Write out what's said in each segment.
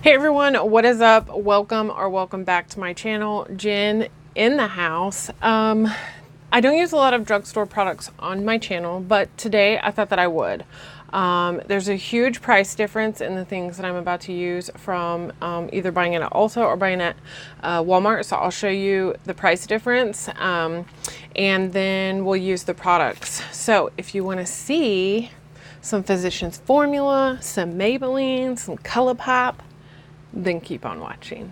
Hey everyone, what is up? Welcome back to my channel. Jen in the house. I don't use a lot of drugstore products on my channel, but today I thought that I would. There's a huge price difference in the things that I'm about to use from either buying it at Ulta or buying it at Walmart. So I'll show you the price difference and then we'll use the products. So if you want to see some Physicians Formula, some Maybelline, some ColourPop, then keep on watching.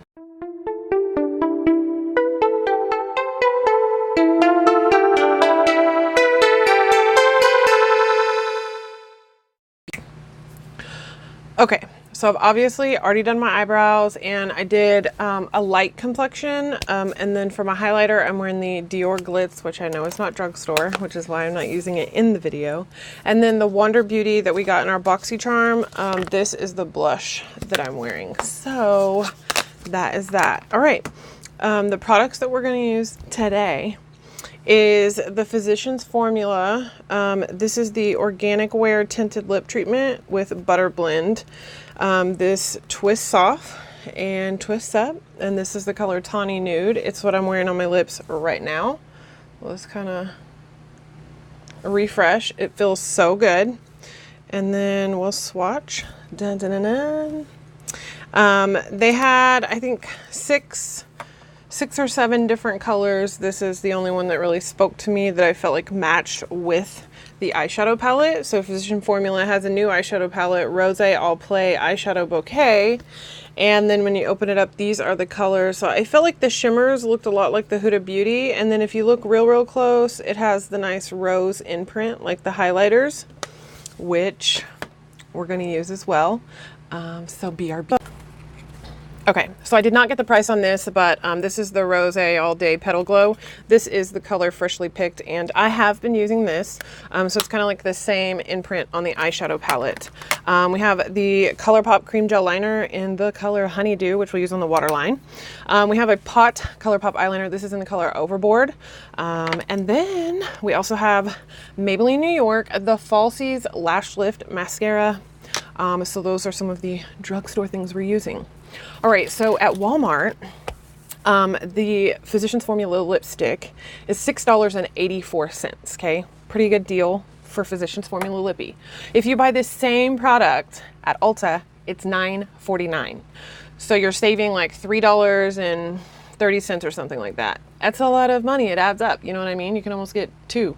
Okay, so I've obviously already done my eyebrows and I did a light complexion and then for my highlighter I'm wearing the Dior Glitz, which I know is not drugstore, which is why I'm not using it in the video. And then the Wonder Beauty that we got in our boxy charm, this is the blush that I'm wearing. So that is that. All right, the products that we're going to use today is the Physicians Formula. This is the Organic Wear Tinted Lip Treatment with Butter Blend. This twists off and twists up, and this is the color Tawny Nude. It's what I'm wearing on my lips right now. Let's kind of refresh. It feels so good. And then we'll swatch. Dun, dun, dun, dun. They had, I think, six or seven different colors. This is the only one that really spoke to me that I felt like matched with the eyeshadow palette. So Physician Formula has a new eyeshadow palette, Rose All Play Eyeshadow Bouquet. And then when you open it up, these are the colors. So I felt like the shimmers looked a lot like the Huda Beauty. And then if you look real close, it has the nice rose imprint like the highlighters, which we're going to use as well. So BRB. Okay, so I did not get the price on this, but this is the Rose All Day Petal Glow. This is the color Freshly Picked, and I have been using this. So it's kind of like the same imprint on the eyeshadow palette. We have the ColourPop Cream Gel Liner in the color Honeydew, which we'll use on the waterline. We have a Pot ColourPop eyeliner. This is in the color Overboard. And then we also have Maybelline New York, the Falsies Lash Lift Mascara. So those are some of the drugstore things we're using. All right, so at Walmart, the Physicians Formula lipstick is $6.84, okay? Pretty good deal for Physicians Formula Lippy. If you buy this same product at Ulta, it's $9.49. So you're saving like $3.30 or something like that. That's a lot of money. It adds up. You know what I mean? You can almost get two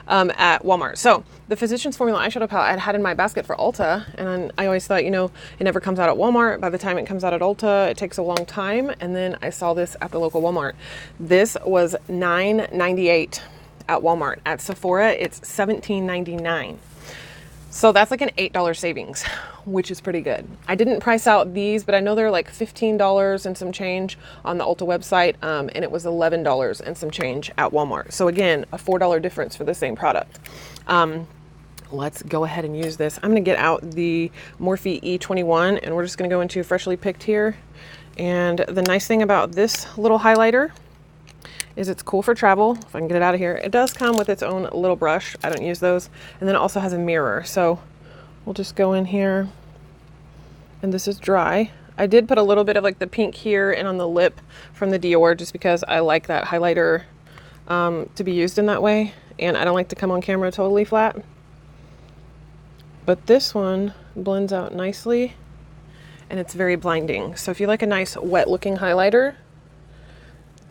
at Walmart. So the Physicians Formula eyeshadow palette I had in my basket for Ulta, and I always thought, you know, it never comes out at Walmart. By the time it comes out at Ulta, it takes a long time. And then I saw this at the local Walmart. This was $9.98 at Walmart. At Sephora, it's $17.99. So that's like an $8 savings, which is pretty good. I didn't price out these, but I know they're like $15 and some change on the Ulta website, and it was $11 and some change at Walmart. So again, a $4 difference for the same product. Let's go ahead and use this. I'm gonna get out the Morphe E21 and we're just gonna go into Freshly Picked here. And the nice thing about this little highlighter is it's cool for travel. If I can get it out of here. It does come with its own little brush. I don't use those. And then it also has a mirror. So we'll just go in here, and this is dry. I did put a little bit of like the pink here and on the lip from the Dior just because I like that highlighter to be used in that way. And I don't like to come on camera totally flat. But this one blends out nicely and it's very blinding. So if you like a nice wet looking highlighter,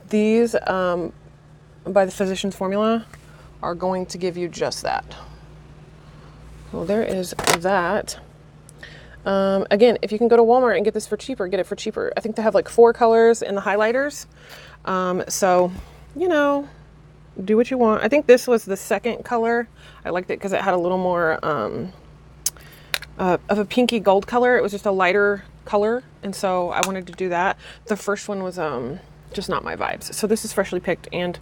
these by the Physicians Formula are going to give you just that. Well, there is that. Again, if you can go to Walmart and get this for cheaper, get it for cheaper. I think they have like 4 colors in the highlighters. So, you know, do what you want. I think this was the second color. I liked it because it had a little more of a pinky gold color. It was just a lighter color, and so I wanted to do that. The first one was just not my vibes. So this is Freshly Picked and,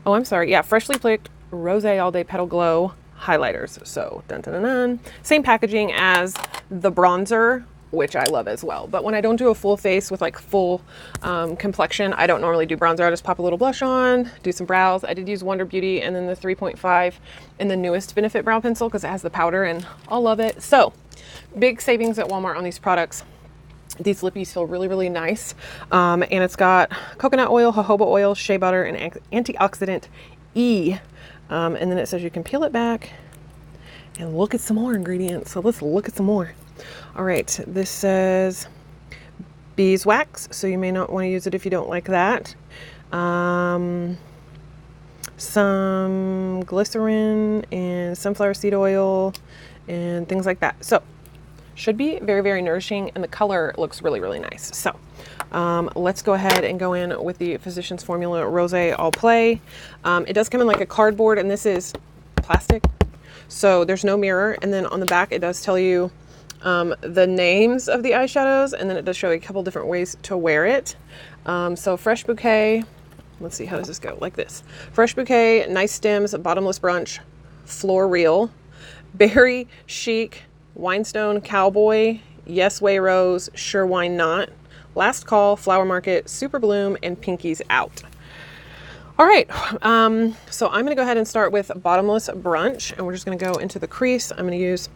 oh, I'm sorry. Yeah, Freshly Picked Rose All Day Petal Glow highlighters. So dun, dun, dun, dun. Same packaging as the bronzer, which I love as well. But when I don't do a full face with like full complexion, I don't normally do bronzer. I just pop a little blush on, do some brows. I did use Wonder Beauty and then the 3.5 in the newest Benefit Brow Pencil because it has the powder and I'll love it. So big savings at Walmart on these products. These lippies feel really, really nice. And it's got coconut oil, jojoba oil, shea butter, and antioxidant E. And then it says you can peel it back and look at some more ingredients. So let's look at some more. All right, this says beeswax, so you may not want to use it if you don't like that. Some glycerin and sunflower seed oil and things like that. So should be very, very nourishing, and the color looks really, really nice. So let's go ahead and go in with the Physicians Formula Rose All Play. It does come in like a cardboard, and this is plastic, so there's no mirror. And then on the back, it does tell you the names of the eyeshadows, and then it does show you a couple different ways to wear it. So Fresh Bouquet, let's see, how does this go? Like this. Fresh Bouquet, Nice Stems, Bottomless Brunch, Floor Real, Berry Chic, Winestone Cowboy, Yes Way Rose, Sure Why Not, Last Call, Flower Market, Super Bloom, and Pinkies Out. All right, so I'm gonna go ahead and start with Bottomless Brunch, and we're just gonna go into the crease. I'm gonna use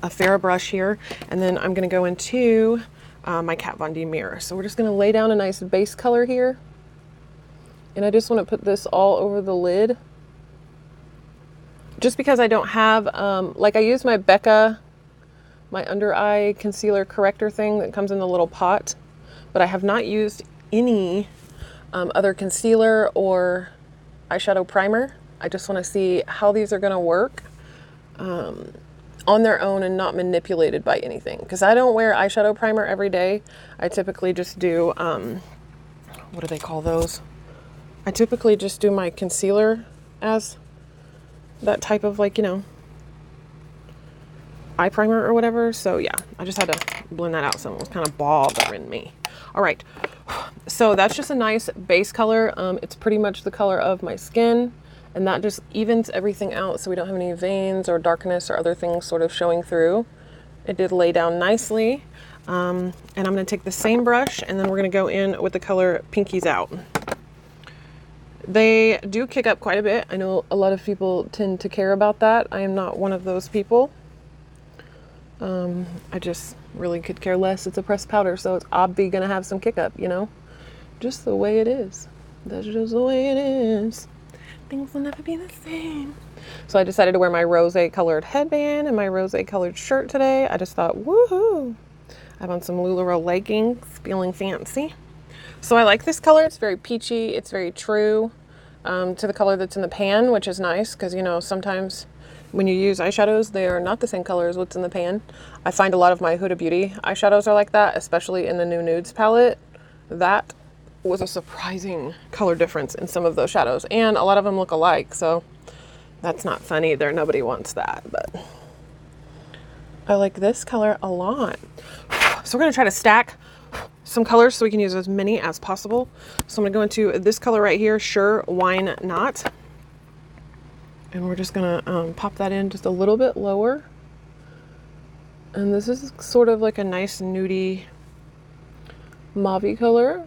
a Farrah brush here, and then I'm gonna go into my Kat Von D mirror. So we're just gonna lay down a nice base color here, and I just wanna put this all over the lid. Just because I don't have, like I use my Becca, my under eye concealer corrector thing that comes in the little pot, but I have not used any other concealer or eyeshadow primer. I just want to see how these are going to work on their own and not manipulated by anything, because I don't wear eyeshadow primer every day. I typically just do, what do they call those? I typically just do my concealer as that type of, like, you know, eye primer or whatever. So yeah, I just had to blend that out, so it was kind of bothering me. All right, so that's just a nice base color. It's pretty much the color of my skin, and that just evens everything out so we don't have any veins or darkness or other things sort of showing through. It did lay down nicely. And I'm gonna take the same brush, and then we're gonna go in with the color Pinkies Out. They do kick up quite a bit. I know a lot of people tend to care about that. I am not one of those people. I just really could care less. It's a pressed powder, so it's obviously gonna have some kick up, you know? Just the way it is. That's just the way it is. Things will never be the same. So I decided to wear my rose colored headband and my rose colored shirt today. I just thought, woohoo! I have on some LuLaRoe leggings, feeling fancy. So I like this color. It's very peachy. It's very true to the color that's in the pan, which is nice because, you know, sometimes when you use eyeshadows, they are not the same color as what's in the pan. I find a lot of my Huda Beauty eyeshadows are like that, especially in the new nudes palette. That was a surprising color difference in some of those shadows, and a lot of them look alike, so that's not fun either. Nobody wants that, but I like this color a lot. So we're gonna try to stack some colors so we can use as many as possible. So I'm gonna go into this color right here, Sure Why Not. And we're just gonna pop that in just a little bit lower. And this is sort of like a nice nudie mauve color.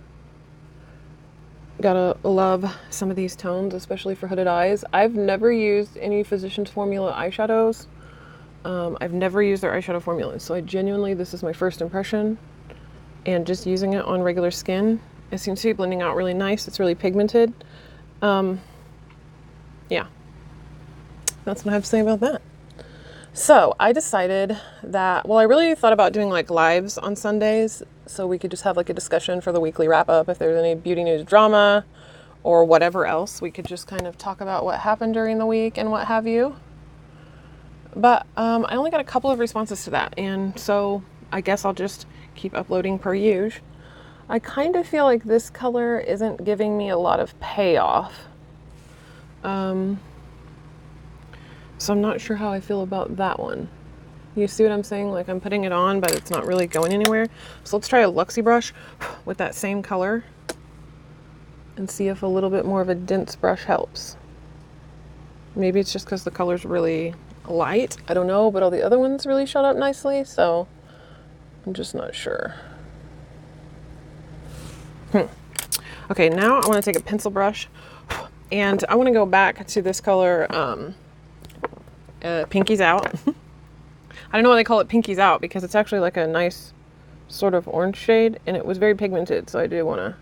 Gotta love some of these tones, especially for hooded eyes. I've never used any Physicians Formula eyeshadows. I've never used their eyeshadow formulas, so I genuinely, this is my first impression. And just using it on regular skin, it seems to be blending out really nice. It's really pigmented. Yeah. That's what I have to say about that. So I decided that, well, I really thought about doing like lives on Sundays so we could just have like a discussion for the weekly wrap up. If there's any beauty news drama or whatever else, we could just kind of talk about what happened during the week and what have you. But I only got a couple of responses to that. And so I guess I'll just keep uploading per usual. I kind of feel like this color isn't giving me a lot of payoff. So I'm not sure how I feel about that one. You see what I'm saying? Like I'm putting it on, but it's not really going anywhere. So let's try a Luxie brush with that same color and see if a little bit more of a dense brush helps. Maybe it's just because the color's really light. I don't know, but all the other ones really showed up nicely, so I'm just not sure. Okay, now I want to take a pencil brush and I want to go back to this color, Pinkies Out. I don't know why they call it Pinkies Out because it's actually like a nice sort of orange shade, and it was very pigmented, so I do want to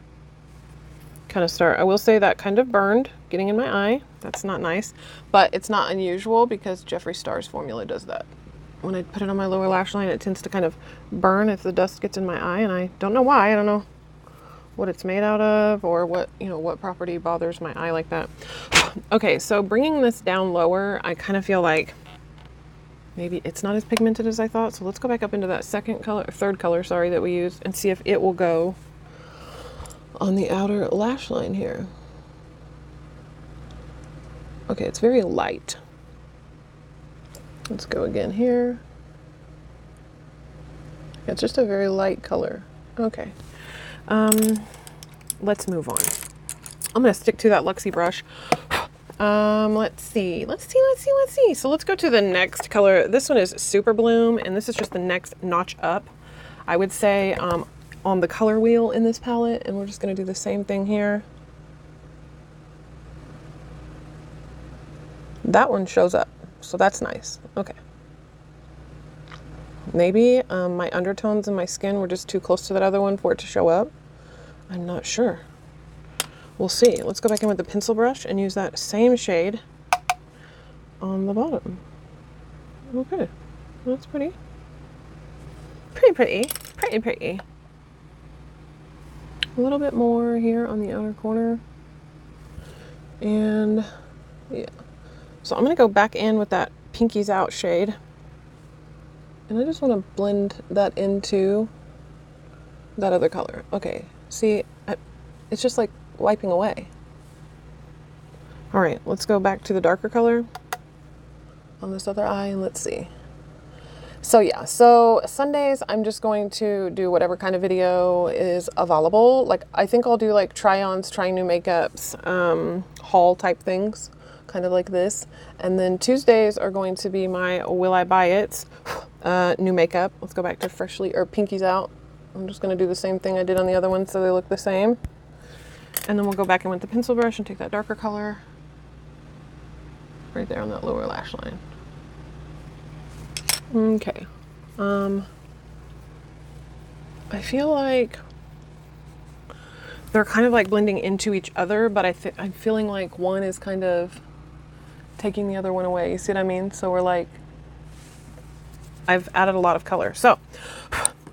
kind of start. I will say that kind of burned getting in my eye. That's not nice, but it's not unusual because Jeffree Star's formula does that. When I put it on my lower lash line, it tends to kind of burn if the dust gets in my eye, and I don't know why. I don't know what it's made out of or what, you know, what property bothers my eye like that. Okay, so bringing this down lower, I kind of feel like maybe it's not as pigmented as I thought. So let's go back up into that third color, sorry, that we used, and see if it will go on the outer lash line here. Okay, it's very light. Let's go again here. It's just a very light color. Okay. Let's move on. I'm gonna stick to that Luxie brush. Let's see. So let's go to the next color. This one is Super Bloom, and this is just the next notch up, I would say, on the color wheel in this palette. And we're just gonna do the same thing here. That one shows up, so that's nice. Okay. Maybe my undertones in my skin were just too close to that other one for it to show up. I'm not sure. We'll see. Let's go back in with the pencil brush and use that same shade on the bottom. Okay, that's pretty. Pretty. A little bit more here on the outer corner. And yeah. So I'm gonna go back in with that Pinkies Out shade. And I just want to blend that into that other color. Okay, see, it's just like wiping away. All right, let's go back to the darker color on this other eye, and let's see. So yeah, so Sundays, I'm just going to do whatever kind of video is available. Like, I think I'll do like try-ons, trying new makeups, haul type things, kind of like this. And then Tuesdays are going to be my Will I Buy It new makeup. Let's go back to Pinkies Out. I'm just going to do the same thing I did on the other one so they look the same. And then we'll go back in with the pencil brush and take that darker color right there on that lower lash line. Okay. I feel like they're kind of like blending into each other, but I'm feeling like one is kind of taking the other one away. You see what I mean? So we're like, I've added a lot of color. So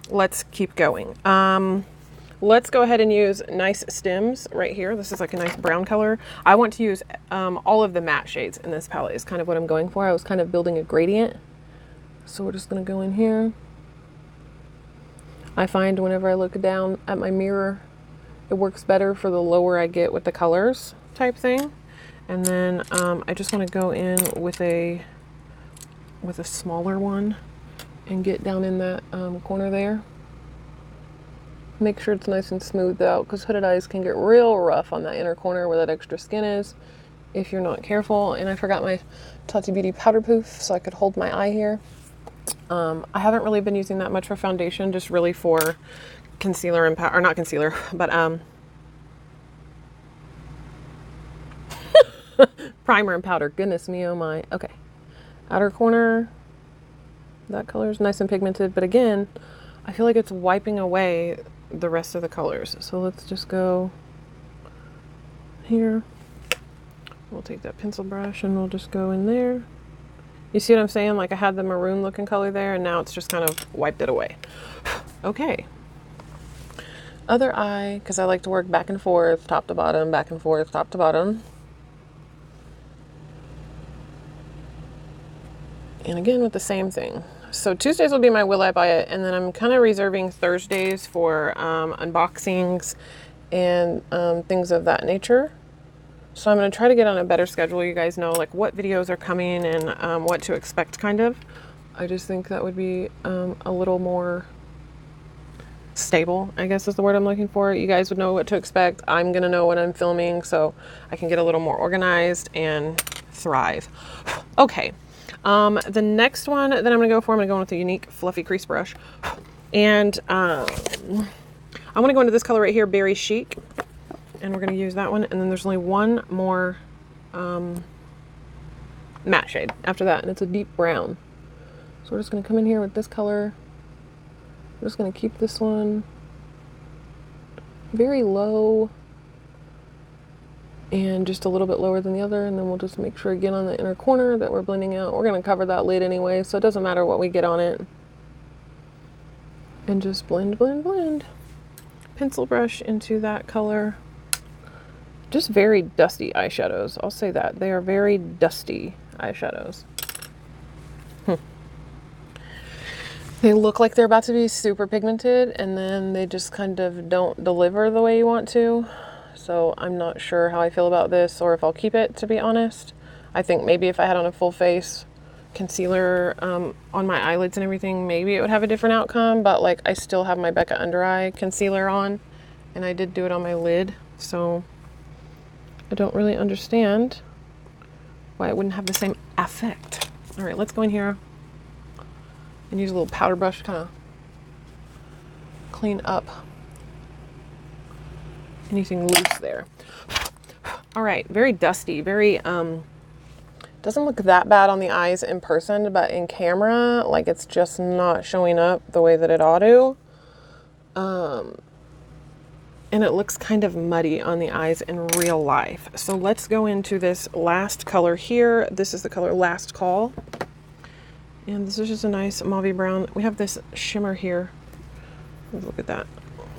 let's keep going. Let's go ahead and use Nice Stems right here. This is like a nice brown color. I want to use all of the matte shades in this palette is kind of what I'm going for. I was kind of building a gradient. So we're just gonna go in here. I find whenever I look down at my mirror, it works better for the lower I get with the colors type thing. And then I just wanna go in with a smaller one and get down in that corner there. Make sure it's nice and smoothed out, because hooded eyes can get real rough on that inner corner where that extra skin is if you're not careful. And I forgot my Tati Beauty powder poof so I could hold my eye here. I haven't really been using that much for foundation, just really for concealer and powder, or not concealer, but primer and powder. Goodness me, oh my. Okay, outer corner. That color is nice and pigmented, but again, I feel like it's wiping away the rest of the colors. So let's just go here. We'll take that pencil brush and we'll just go in there. You see what I'm saying? Like I had the maroon looking color there, and now it's just kind of wiped it away. Okay. Other eye, because I like to work back and forth, top to bottom, back and forth, top to bottom. And again with the same thing. So Tuesdays will be my Will I Buy It, and then I'm kind of reserving Thursdays for unboxings and things of that nature. So I'm going to try to get on a better schedule. You guys know like what videos are coming and what to expect kind of. I just think that would be a little more stable, I guess is the word I'm looking for. You guys would know what to expect. I'm going to know what I'm filming, so I can get a little more organized and thrive. Okay. The next one that I'm going to go for, I'm going to go in with the Younique Fluffy Crease Brush. And I want to go into this color right here, Berry Chic. And we're going to use that one. And then there's only one more matte shade after that. And it's a deep brown. So we're just going to come in here with this color I'm just going to keep this one very low and just a little bit lower than the other, and then we'll just make sure again on the inner corner that we're blending out. We're going to cover that lid anyway, so it doesn't matter what we get on it. And just blend, blend, blend. Pencil brush into that color. Just very dusty eyeshadows, I'll say that. They are very dusty eyeshadows. They look like they're about to be super pigmented, and then they just kind of don't deliver the way you want to. So I'm not sure how I feel about this, or if I'll keep it, to be honest. I think maybe if I had on a full face concealer on my eyelids and everything, maybe it would have a different outcome, but like I still have my Becca under eye concealer on, and I did do it on my lid, so I don't really understand why it wouldn't have the same effect. All right, let's go in here and use a little powder brush to kind of clean up anything loose there. All right, very dusty, very, doesn't look that bad on the eyes in person, but in camera, like it's just not showing up the way that it ought to. And it looks kind of muddy on the eyes in real life. So let's go into this last color here. This is the color Last Call. And this is just a nice mauve brown. We have this shimmer here. Look at that.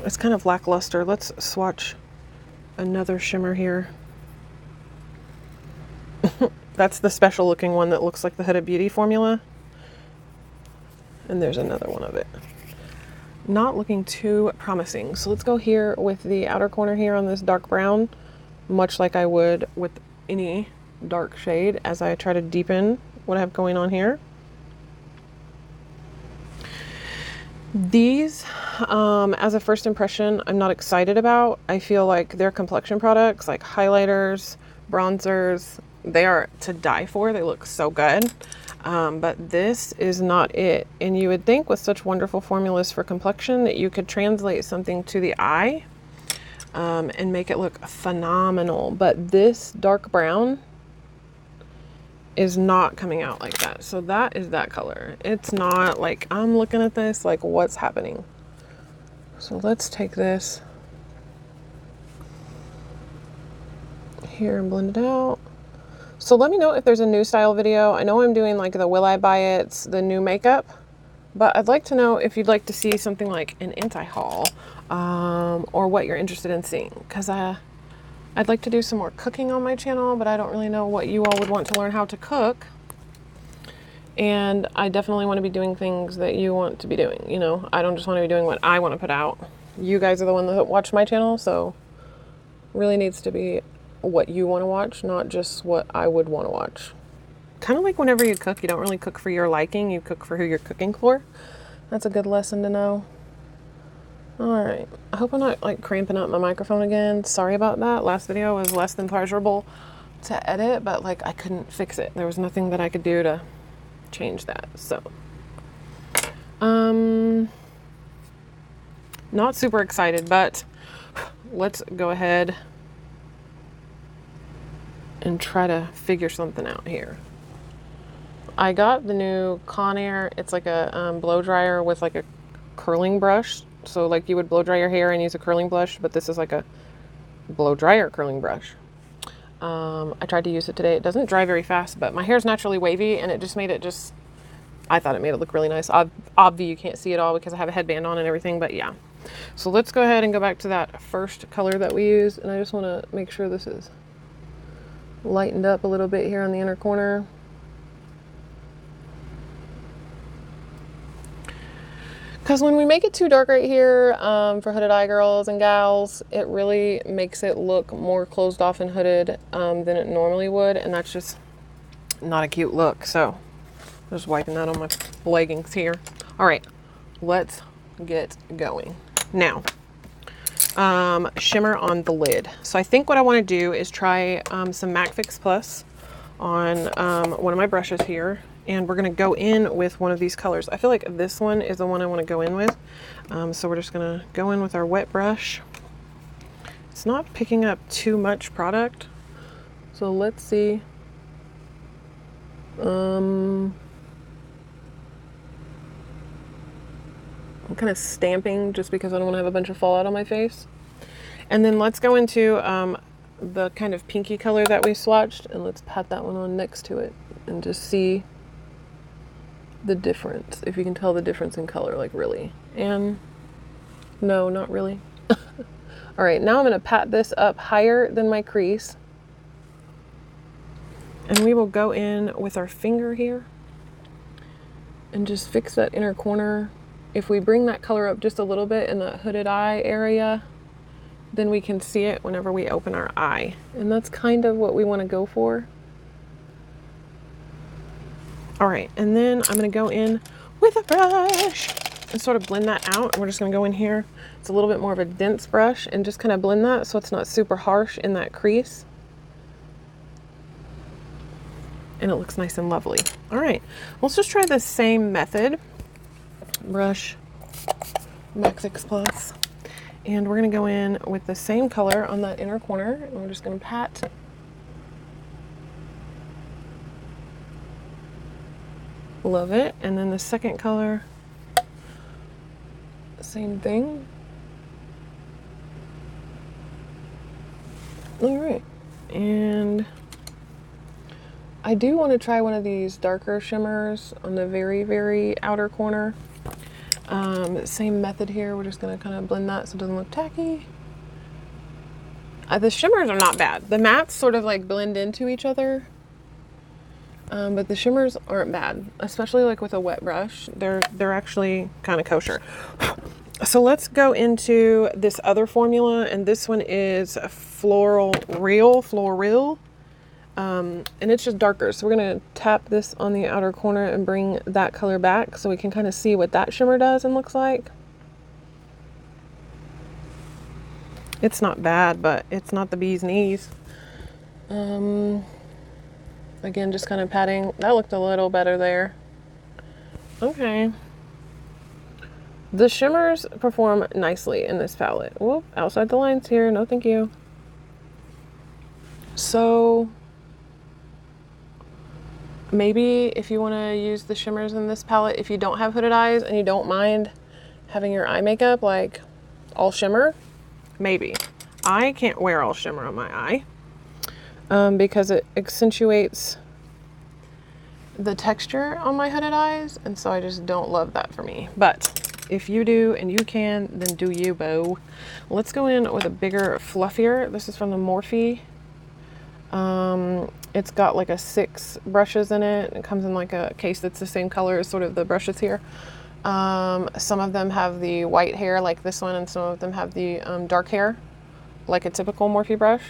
It's kind of lackluster. Let's swatch another shimmer here. That's the special looking one that looks like the Huda Beauty formula. And there's another one of it. Not looking too promising. So let's go here with the outer corner here on this dark brown, much like I would with any dark shade as I try to deepen what I have going on here. These, as a first impression, I'm not excited about. I feel like they're complexion products, like highlighters, bronzers. They are to die for. They look so good. But this is not it. And you would think with such wonderful formulas for complexion that you could translate something to the eye and make it look phenomenal. But this dark brown is not coming out like that. So that is that color. It's not like, I'm looking at this like, what's happening? So let's take this here and blend it out. So let me know if there's a new style video. I know I'm doing like the Will I Buy It's, the new makeup, but I'd like to know if you'd like to see something like an anti-haul or what you're interested in seeing, because I'd like to do some more cooking on my channel, but I don't really know what you all would want to learn how to cook. And I definitely want to be doing things that you want to be doing. You know, I don't just want to be doing what I want to put out. You guys are the one that watch my channel, so really needs to be what you want to watch, not just what I would want to watch. Kind of like whenever you cook, you don't really cook for your liking, you cook for who you're cooking for. That's a good lesson to know. All right, I hope I'm not like cramping up my microphone again. Sorry about that. Last video was less than pleasurable to edit, but like I couldn't fix it. There was nothing that I could do to change that. So, not super excited, but let's go ahead and try to figure something out here. I got the new Conair. It's like a blow dryer with like a curling brush. So like you would blow dry your hair and use a curling brush, but this is like a blow dryer curling brush. I tried to use it today. It doesn't dry very fast, but my hair is naturally wavy and it just made it just, I thought it made it look really nice. Obviously you can't see it all because I have a headband on and everything, but yeah. So let's go ahead and go back to that first color that we used. And I just want to make sure this is lightened up a little bit here on the inner corner. Because when we make it too dark right here for hooded eye girls and gals, it really makes it look more closed off and hooded than it normally would. And that's just not a cute look. So just wiping that on my leggings here. All right, let's get going. Now, shimmer on the lid. So I think what I want to do is try some MAC Fix Plus on one of my brushes here. And we're going to go in with one of these colors. I feel like this one is the one I want to go in with. So we're just going to go in with our wet brush. It's not picking up too much product. So let's see. I'm kind of stamping just because I don't want to have a bunch of fallout on my face. And then let's go into the kind of pinky color that we swatched, and let's pat that one on next to it and just see the difference, if you can tell the difference in color, like really. And no, not really. All right, now I'm going to pat this up higher than my crease, and we will go in with our finger here and just fix that inner corner. If we bring that color up just a little bit in the hooded eye area, then we can see it whenever we open our eye. And that's kind of what we want to go for. All right, and then I'm going to go in with a brush and sort of blend that out. We're just going to go in here. It's a little bit more of a dense brush and just kind of blend that so it's not super harsh in that crease. And it looks nice and lovely. All right, let's just try the same method. Brush, MAC 6 Plus. And we're going to go in with the same color on that inner corner. And we're just going to pat. Love it. And then the second color, same thing. All right. And I do want to try one of these darker shimmers on the very, very outer corner. Same method here. We're just going to kind of blend that so it doesn't look tacky. The shimmers are not bad. The mattes sort of like blend into each other. But the shimmers aren't bad, especially like with a wet brush. They're actually kind of kosher. So let's go into this other formula, and this one is Floral. And it's just darker. So we're gonna tap this on the outer corner and bring that color back so we can kind of see what that shimmer does and looks like. It's not bad, but it's not the bee's knees. Again, just kind of patting. That looked a little better there. Okay. The shimmers perform nicely in this palette. Whoop, outside the lines here. No, thank you. So maybe if you want to use the shimmers in this palette, if you don't have hooded eyes and you don't mind having your eye makeup like all shimmer, maybe. I can't wear all shimmer on my eye. Because it accentuates the texture on my hooded eyes, and so I just don't love that for me. But if you do and you can, then do you, boo. Let's go in with a bigger, fluffier. This is from the Morphe. It's got like 6 brushes in it. It comes in like a case that's the same color as sort of the brushes here. Some of them have the white hair like this one, and some of them have the dark hair like a typical Morphe brush.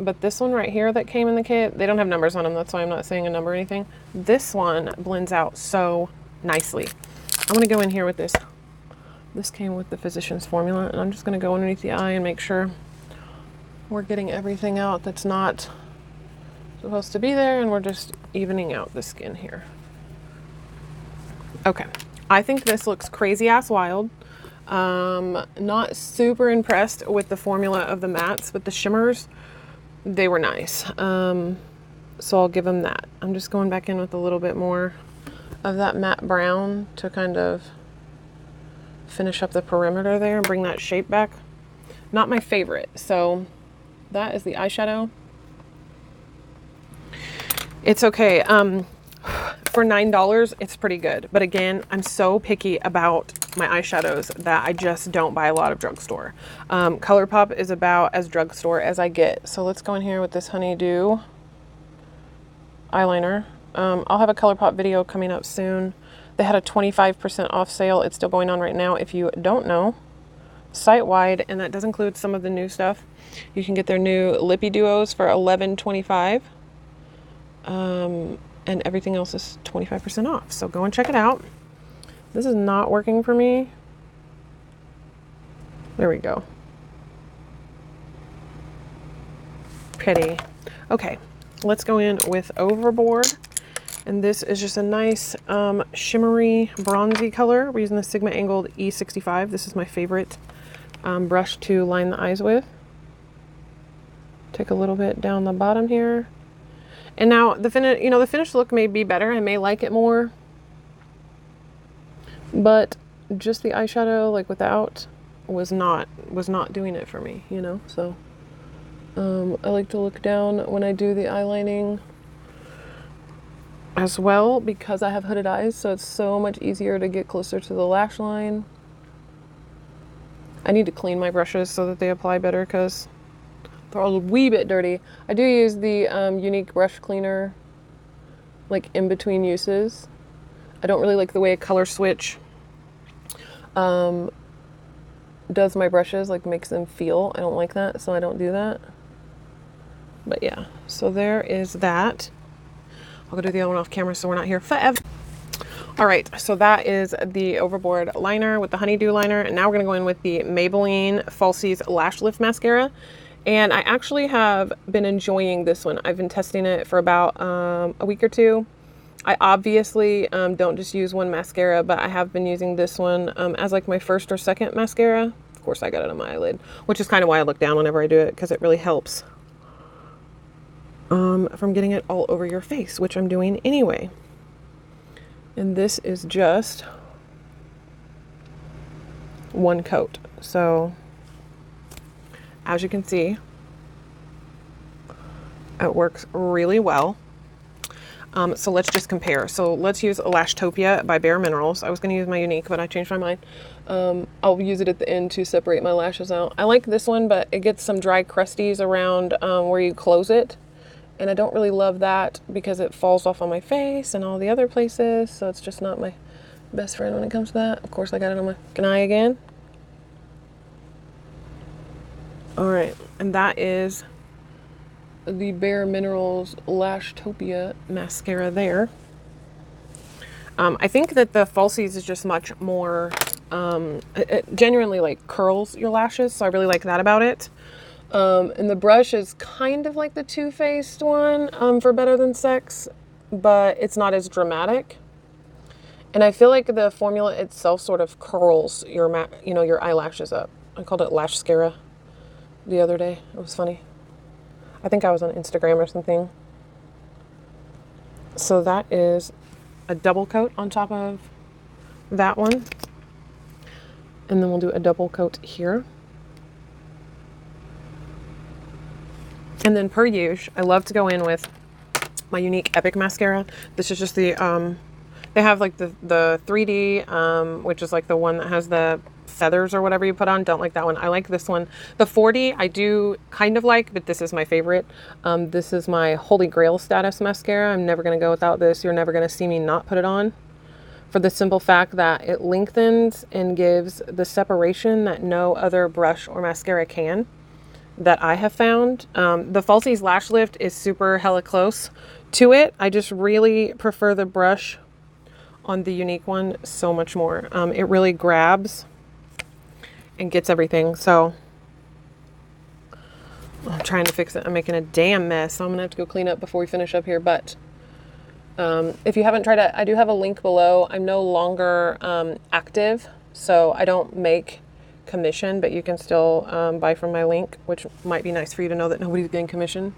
But this one right here that came in the kit, they don't have numbers on them. That's why I'm not saying a number or anything. This one blends out so nicely. I'm going to go in here with this. This came with the Physicians Formula, and I'm just going to go underneath the eye and make sure we're getting everything out that's not supposed to be there, and we're just evening out the skin here. Okay. I think this looks crazy ass wild. Not super impressed with the formula of the mattes, but the shimmers, they were nice. So I'll give them that. I'm just going back in with a little bit more of that matte brown to kind of finish up the perimeter there and bring that shape back. Not my favorite. So that is the eyeshadow. It's okay. For $9, it's pretty good. But again, I'm so picky about my eyeshadows that I just don't buy a lot of Drugstore. ColourPop is about as Drugstore as I get. So let's go in here with this Honeydew eyeliner. I'll have a ColourPop video coming up soon. They had a 25% off sale. It's still going on right now if you don't know. Site-wide, and that does include some of the new stuff. You can get their new Lippy Duos for $11.25. And everything else is 25% off. So go and check it out. This is not working for me. There we go. Pretty. Okay, let's go in with Overboard. And this is just a nice shimmery bronzy color. We're using the Sigma Angled E65. This is my favorite brush to line the eyes with. Take a little bit down the bottom here. And now the finished look may be better. I may like it more, but just the eyeshadow, like without, was not doing it for me, you know. So I like to look down when I do the eyelining as well, because I have hooded eyes, so it's so much easier to get closer to the lash line. I need to clean my brushes so that they apply better because they're a wee bit dirty. I do use the Younique brush cleaner like in between uses. I don't really like the way a color switch does my brushes, like makes them feel. I don't like that, so I don't do that. But yeah, so there is that. I'll go do the other one off camera so we're not here forever. All right, so that is the Overboard liner with the Honeydew liner. And now we're gonna go in with the Maybelline Falsies Lash Lift Mascara. And I actually have been enjoying this one. I've been testing it for about a week or two. I obviously don't just use one mascara, but I have been using this one as like my first or second mascara. Of course, I got it on my eyelid, which is kind of why I look down whenever I do it, because it really helps from getting it all over your face, which I'm doing anyway. And this is just one coat. So as you can see, it works really well. So let's just compare. So let's use Lashtopia by Bare Minerals. I was going to use my Younique, but I changed my mind. I'll use it at the end to separate my lashes out. I like this one, but it gets some dry crusties around where you close it. And I don't really love that because it falls off on my face and all the other places. So it's just not my best friend when it comes to that. Of course, I got it on my eye again. All right, and that is the Bare Minerals Lashtopia mascara there. I think that the Falsies is just much more, it genuinely like curls your lashes. So I really like that about it. And the brush is kind of like the Too Faced one for Better Than Sex, but it's not as dramatic. And I feel like the formula itself sort of curls your, your eyelashes up. I called it Lash Scara the other day. It was funny. I think I was on Instagram or something. So that is a double coat on top of that one. And then we'll do a double coat here. And then per usual, I love to go in with my Younique Epic mascara. This is just the, they have like the 3D, which is like the one that has the feathers or whatever you put on. Don't like that one. I like this one. The 4D I do kind of like, but this is my favorite. This is my Holy Grail status mascara. I'm never going to go without this. You're never going to see me not put it on, for the simple fact that it lengthens and gives the separation that no other brush or mascara can, that I have found. The Falsies Lash Lift is super hella close to it. I just really prefer the brush on the Younique one so much more. It really grabs and gets everything. So I'm trying to fix it. I'm making a damn mess, so I'm gonna have to go clean up before we finish up here. But if you haven't tried it, I do have a link below. I'm no longer active, so I don't make commission, but you can still buy from my link, which might be nice for you to know that nobody's getting commission.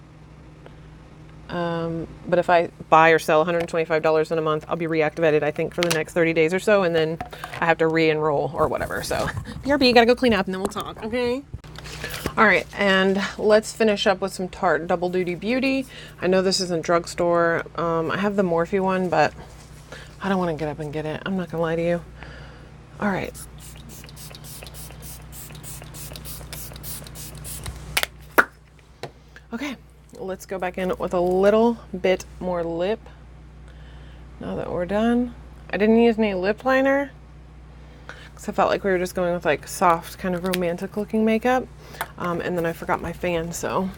But if I buy or sell $125 in a month, I'll be reactivated, I think, for the next 30 days or so, and then I have to re-enroll or whatever. So BRB, you gotta go clean up and then we'll talk, okay? All right, and let's finish up with some Tarte Double Duty Beauty. I know this isn't Drugstore. I have the Morphe one, but I don't want to get up and get it. I'm not gonna lie to you. All right. Okay, let's go back in with a little bit more lip now that we're done. I didn't use any lip liner because I felt like we were just going with like soft, kind of romantic looking makeup. And then I forgot my fan, so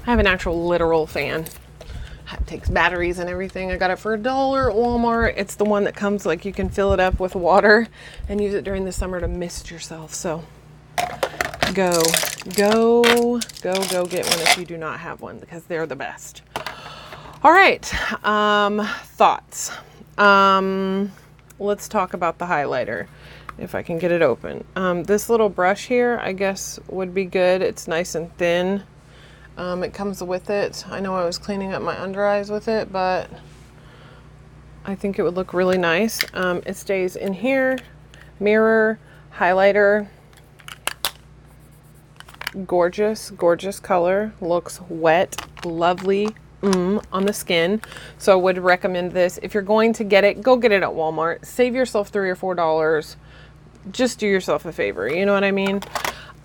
I have an actual literal fan. It takes batteries and everything. I got it for $1 at Walmart. It's the one that comes like you can fill it up with water and use it during the summer to mist yourself. So go get one if you do not have one, because they're the best. All right, thoughts. Let's talk about the highlighter, if I can get it open. This little brush here, I guess, would be good. It's nice and thin. It comes with it. I know I was cleaning up my under eyes with it, but I think it would look really nice. It stays in here mirror, highlighter. Gorgeous, gorgeous color. Looks wet, lovely on the skin. So I would recommend this. If you're going to get it, go get it at Walmart. Save yourself $3 or $4. Just do yourself a favor. You know what I mean?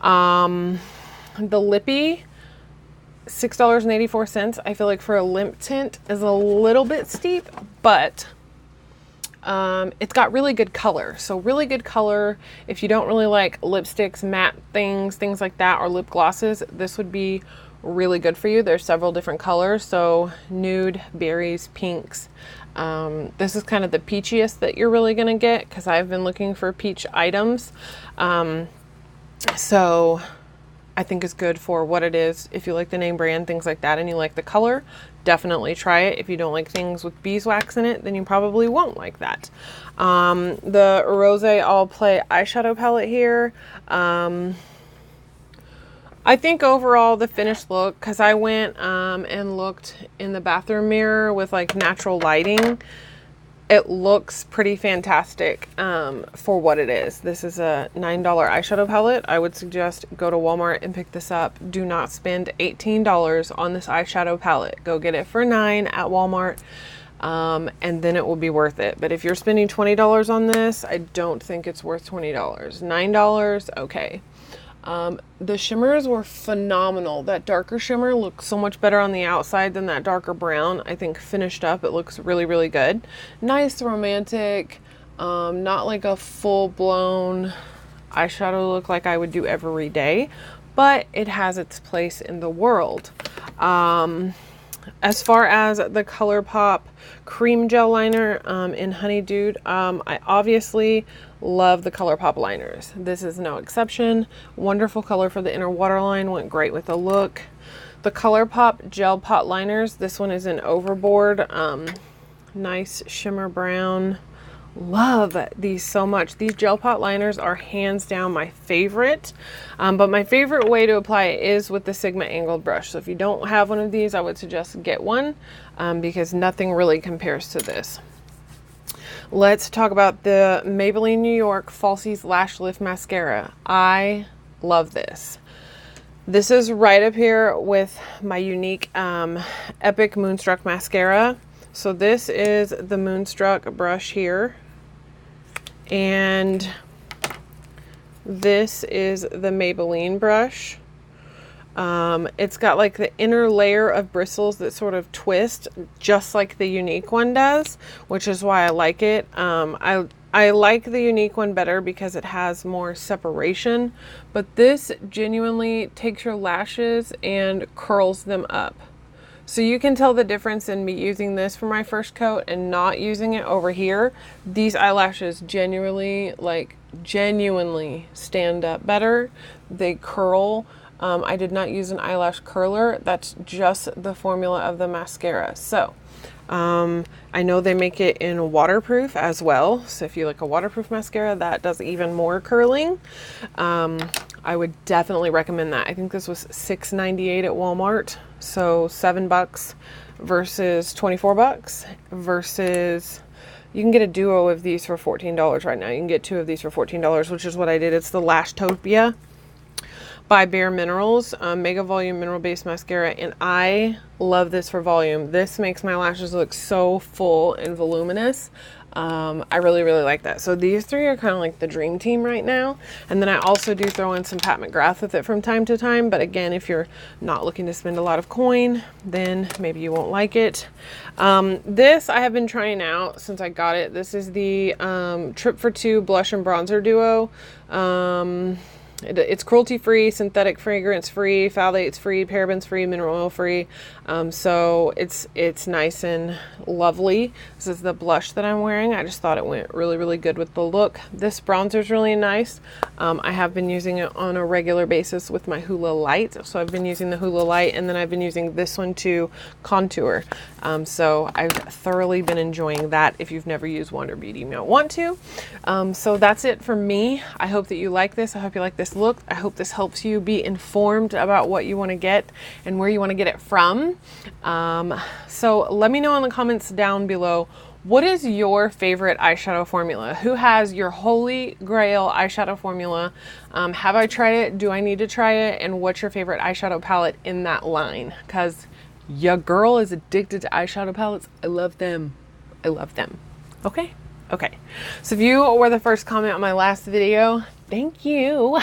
The lippy, $6.84. I feel like for a lip tint is a little bit steep, but it's got really good color. So really good color. If you don't really like lipsticks, matte things like that, or lip glosses, this would be really good for you. There's several different colors. So nude, berries, pinks. This is kind of the peachiest that you're really going to get, because I've been looking for peach items. So I think it's good for what it is. If you like the name brand, things like that, and you like the color, definitely try it. If you don't like things with beeswax in it, then you probably won't like that. The Rose All Play eyeshadow palette here. I think overall the finished look, because I went and looked in the bathroom mirror with like natural lighting, it looks pretty fantastic for what it is. This is a $9 eyeshadow palette. I would suggest go to Walmart and pick this up. Do not spend $18 on this eyeshadow palette. Go get it for $9 at Walmart, and then it will be worth it. But if you're spending $20 on this, I don't think it's worth $20. $9, okay. The shimmers were phenomenal. That darker shimmer looks so much better on the outside than that darker brown. I think finished up, it looks really, really good. Nice, romantic, not like a full-blown eyeshadow look like I would do every day, but it has its place in the world. As far as the ColourPop cream gel liner in Honey Dude, I obviously love the ColourPop liners. This is no exception. Wonderful color for the inner waterline, went great with the look. The ColourPop gel pot liners, this one is in Overboard. Nice shimmer brown. Love these so much. These gel pot liners are hands down my favorite, but my favorite way to apply it is with the Sigma angled brush. So if you don't have one of these, I would suggest get one, because nothing really compares to this. Let's talk about the Maybelline New York Falsies Lash Lift Mascara. I love this. This is right up here with my Younique Epic Moonstruck Mascara. So this is the Moonstruck brush here, and this is the Maybelline brush. It's got like the inner layer of bristles that sort of twist just like the Younique one does, which is why I like it. I like the Younique one better because it has more separation, but this genuinely takes your lashes and curls them up. So you can tell the difference in me using this for my first coat and not using it over here. These eyelashes genuinely stand up better. They curl. I did not use an eyelash curler. That's just the formula of the mascara. So I know they make it in waterproof as well. So if you like a waterproof mascara, that does even more curling. I would definitely recommend that. I think this was $6.98 at Walmart. So $7 versus $24 versus, you can get a duo of these for $14 right now. You can get two of these for $14, which is what I did. It's the Lashtopia by Bare Minerals Mega Volume Mineral Based Mascara, and I love this for volume. This makes my lashes look so full and voluminous. I really, really like that. So these three are kind of like the dream team right now. And then I also do throw in some Pat McGrath with it from time to time. But again, if you're not looking to spend a lot of coin, then maybe you won't like it. This I have been trying out since I got it. This is the Trip for Two Blush and Bronzer Duo. It's cruelty-free, synthetic fragrance-free, phthalates-free, parabens-free, mineral oil-free. So it's nice and lovely. This is the blush that I'm wearing. I just thought it went really, really good with the look. This bronzer is really nice. I have been using it on a regular basis with my Hoola Light. So I've been using the Hoola Light, and then I've been using this one to contour. So I've thoroughly been enjoying that. If you've never used Wander Beauty, you might want to. So that's it for me. I hope that you like this. I hope you like this look. I hope this helps you be informed about what you want to get and where you want to get it from. So let me know in the comments down below, What is your favorite eyeshadow formula? Who has your holy grail eyeshadow formula? Have I tried it? Do I need to try it? And what's your favorite eyeshadow palette in that line? Because your girl is addicted to eyeshadow palettes. I love them. I love them. Okay? Okay. So if you were the first comment on my last video, thank you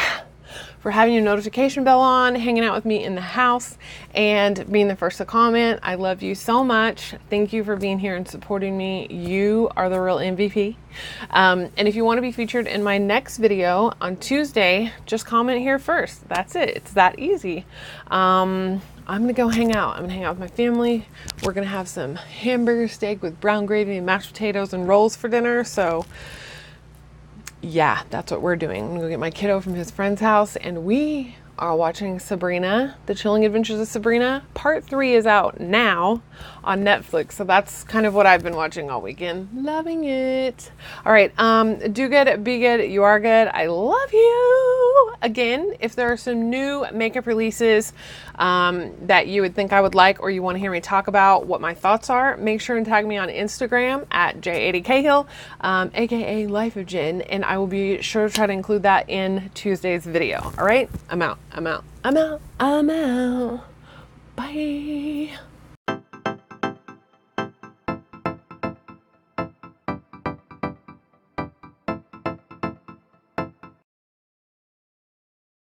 for having your notification bell on, hanging out with me in the house, and being the first to comment. I love you so much. Thank you for being here and supporting me. You are the real MVP. And if you want to be featured in my next video on Tuesday, just comment here first. That's it. It's that easy. I'm gonna go hang out. I'm gonna hang out with my family. We're gonna have some hamburger steak with brown gravy and mashed potatoes and rolls for dinner. So yeah, that's what we're doing. I'm gonna go get my kiddo from his friend's house, and we are watching Sabrina, The Chilling Adventures of Sabrina. Part 3 is out now on Netflix, so that's kind of what I've been watching all weekend. Loving it. All right, do good, be good, you are good. I love you. Again, if there are some new makeup releases that you would think I would like, or you want to hear me talk about what my thoughts are, make sure and tag me on Instagram at J80Cahill, aka Life of Jen, and I will be sure to try to include that in Tuesday's video. All right, I'm out. Bye.